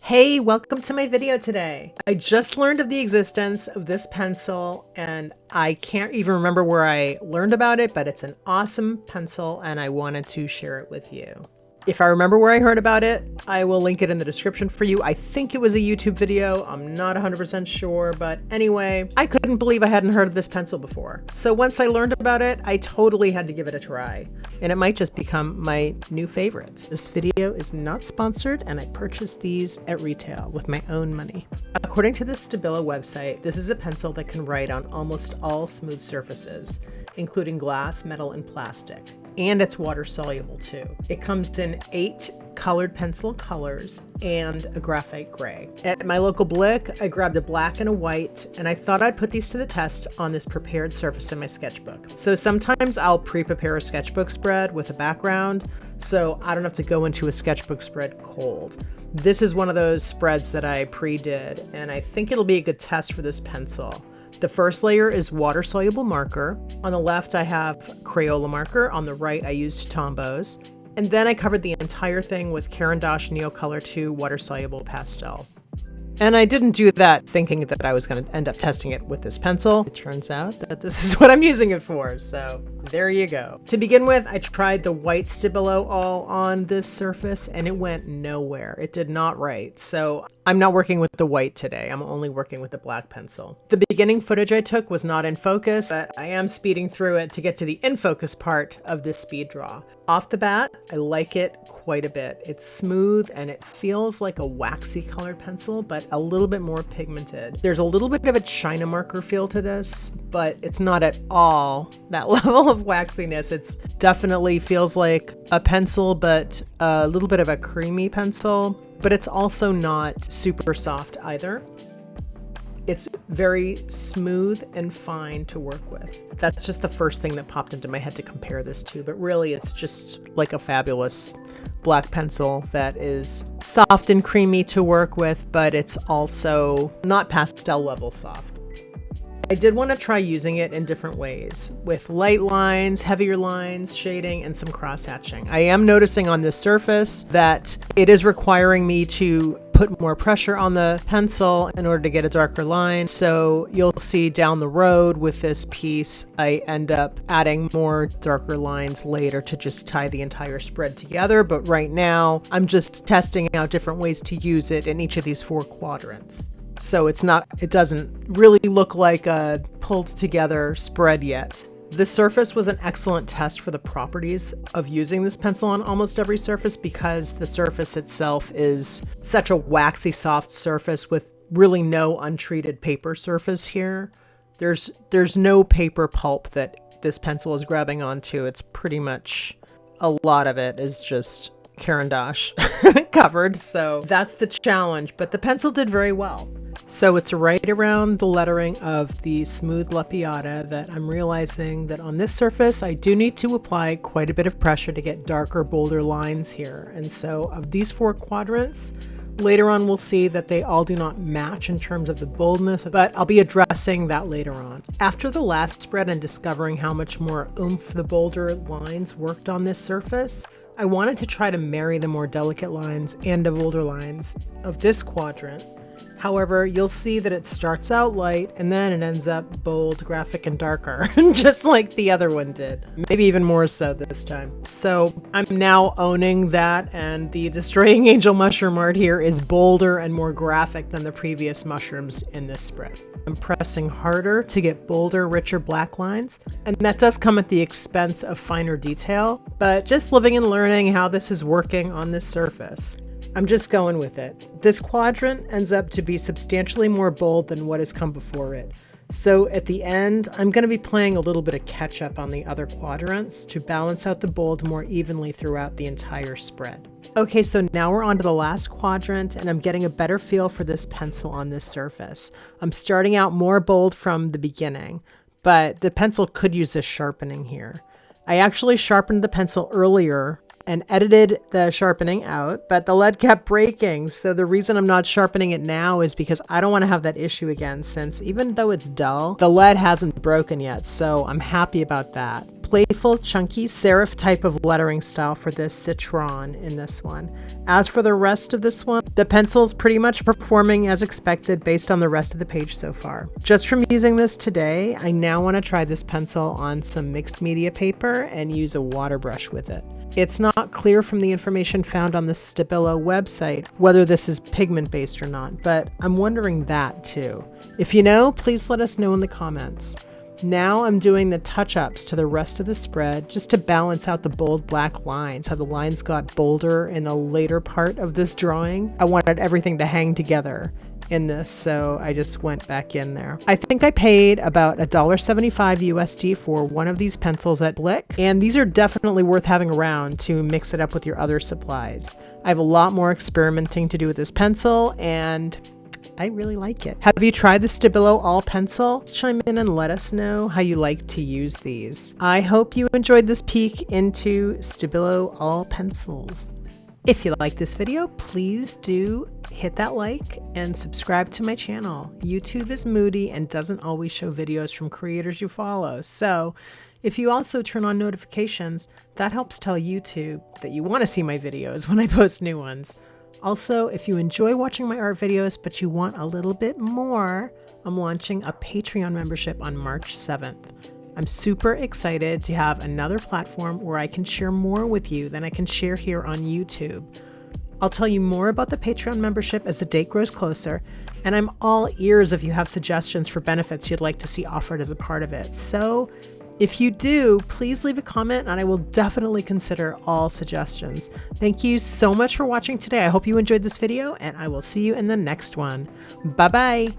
Hey, welcome to my video today. I just learned of the existence of this pencil and I can't even remember where I learned about it, but it's an awesome pencil and I wanted to share it with you. If I remember where I heard about it, I will link it in the description for you. I think it was a YouTube video. I'm not 100% sure, but anyway, I couldn't believe I hadn't heard of this pencil before. So once I learned about it, I totally had to give it a try. And it might just become my new favorite. This video is not sponsored and I purchased these at retail with my own money. According to the Stabilo website, this is a pencil that can write on almost all smooth surfaces, including glass, metal, and plastic. And it's water soluble too. It comes in 8 colored pencil colors and a graphite gray. At my local Blick, I grabbed a black and a white, and I thought I'd put these to the test on this prepared surface in my sketchbook. So sometimes I'll pre-prepare a sketchbook spread with a background, so I don't have to go into a sketchbook spread cold. This is one of those spreads that I pre-did, and I think it'll be a good test for this pencil. The first layer is water-soluble marker. On the left, I have Crayola marker. On the right, I used Tombow's. And then I covered the entire thing with Neocolor 2 water-soluble pastel. And I didn't do that thinking that I was going to end up testing it with this pencil. It turns out that this is what I'm using it for, so there you go. To begin with, I tried the white Stabilo All on this surface and it went nowhere. It did not write, so I'm not working with the white today. I'm only working with the black pencil. The beginning footage I took was not in focus, but I am speeding through it to get to the in focus part of this speed draw. Off the bat, I like it quite a bit. It's smooth and it feels like a waxy colored pencil, but a little bit more pigmented. There's a little bit of a China marker feel to this, but it's not at all that level of waxiness. It's definitely feels like a pencil, but a little bit of a creamy pencil, but it's also not super soft either. It's very smooth and fine to work with. That's just the first thing that popped into my head to compare this to, but really it's just like a fabulous black pencil that is soft and creamy to work with, but it's also not pastel level soft. I did want to try using it in different ways, with light lines, heavier lines, shading, and some cross-hatching. I am noticing on this surface that it is requiring me to put more pressure on the pencil in order to get a darker line. So you'll see down the road with this piece, I end up adding more darker lines later to just tie the entire spread together. But right now, I'm just testing out different ways to use it in each of these 4 quadrants. So it doesn't really look like a pulled together spread yet. The surface was an excellent test for the properties of using this pencil on almost every surface because the surface itself is such a waxy soft surface with really no untreated paper surface here. There's no paper pulp that this pencil is grabbing onto. It's pretty much, a lot of it is just Caran d'Ache covered. So that's the challenge, but the pencil did very well. So it's right around the lettering of the smooth lappiata that I'm realizing that on this surface, I do need to apply quite a bit of pressure to get darker, bolder lines here. And so of these 4 quadrants, later on we'll see that they all do not match in terms of the boldness, but I'll be addressing that later on. After the last spread and discovering how much more oomph the bolder lines worked on this surface, I wanted to try to marry the more delicate lines and the bolder lines of this quadrant. However, you'll see that it starts out light and then it ends up bold, graphic, and darker, just like the other one did. Maybe even more so this time. So I'm now owning that, and the Destroying Angel mushroom art here is bolder and more graphic than the previous mushrooms in this spread. I'm pressing harder to get bolder, richer black lines, and that does come at the expense of finer detail, but just living and learning how this is working on this surface. I'm just going with it. This quadrant ends up to be substantially more bold than what has come before it. So at the end, I'm going to be playing a little bit of catch up on the other quadrants to balance out the bold more evenly throughout the entire spread. Okay, so now we're on to the last quadrant and I'm getting a better feel for this pencil on this surface. I'm starting out more bold from the beginning, but the pencil could use a sharpening here. I actually sharpened the pencil earlier and edited the sharpening out, but the lead kept breaking. So the reason I'm not sharpening it now is because I don't want to have that issue again, since even though it's dull, the lead hasn't broken yet. So I'm happy about that. playful, chunky serif type of lettering style for this citron in this one. As for the rest of this one, the pencil's pretty much performing as expected based on the rest of the page so far. Just from using this today, I now want to try this pencil on some mixed media paper and use a water brush with it. It's not clear from the information found on the Stabilo website whether this is pigment based or not, but I'm wondering that too. If you know, please let us know in the comments. Now I'm doing the touch-ups to the rest of the spread just to balance out the bold black lines, how the lines got bolder in the later part of this drawing. I wanted everything to hang together in this, so I just went back in there. I think I paid about $1.75 USD for one of these pencils at Blick, and these are definitely worth having around to mix it up with your other supplies. I have a lot more experimenting to do with this pencil, and I really like it. Have you tried the Stabilo All pencil? Chime in and let us know how you like to use these. I hope you enjoyed this peek into Stabilo All pencils. If you like this video, please do hit that like and subscribe to my channel. YouTube is moody and doesn't always show videos from creators you follow. So if you also turn on notifications, that helps tell YouTube that you want to see my videos when I post new ones. Also, if you enjoy watching my art videos, but you want a little bit more, I'm launching a Patreon membership on March 7th. I'm super excited to have another platform where I can share more with you than I can share here on YouTube. I'll tell you more about the Patreon membership as the date grows closer, and I'm all ears if you have suggestions for benefits you'd like to see offered as a part of it. So if you do, please leave a comment and I will definitely consider all suggestions. Thank you so much for watching today. I hope you enjoyed this video and I will see you in the next one. Bye-bye.